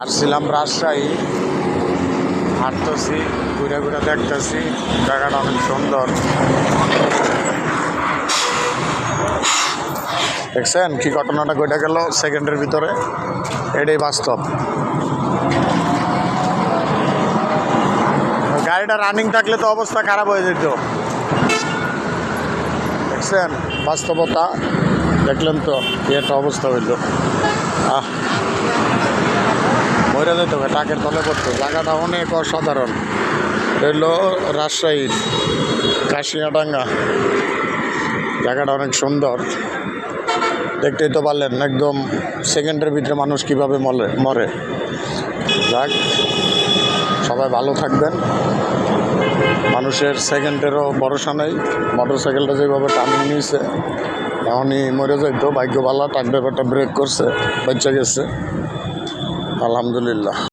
আসছিলাম রাজশাহী, হাঁটতেছি, ঘুরে ঘুরে দেখতেছি, জায়গাটা অনেক সুন্দর। দেখছেন কি ঘটনাটা ঘটে গেল সেকেন্ডের ভিতরে, এটাই বাস্তব। গাড়িটা রানিং থাকলে তো অবস্থা খারাপ হয়ে যেত। দেখছেন বাস্তবতা, দেখলেন তো কি একটা অবস্থা হইল। মরে যেত, টাকের তলে পড়তো। জায়গাটা অনেক অসাধারণ। হইল রাজশাহীর কাশিয়াডাঙ্গা, জায়গাটা অনেক সুন্দর। দেখতেই তো পারলেন একদম সেকেন্ডের ভিতরে মানুষ কিভাবে মরে। যাক, সবাই ভালো থাকবেন। মানুষের সেকেন্ডেরও ভরসা নেই। মোটর সাইকেলটা যেভাবে টার্নিং নিয়েছে এমনই মরে যাইতো। ভাগ্য ভালো, টাক ব্যাপারটা ব্রেক করছে, বাচ্চা গেছে, আলহামদুলিল্লাহ।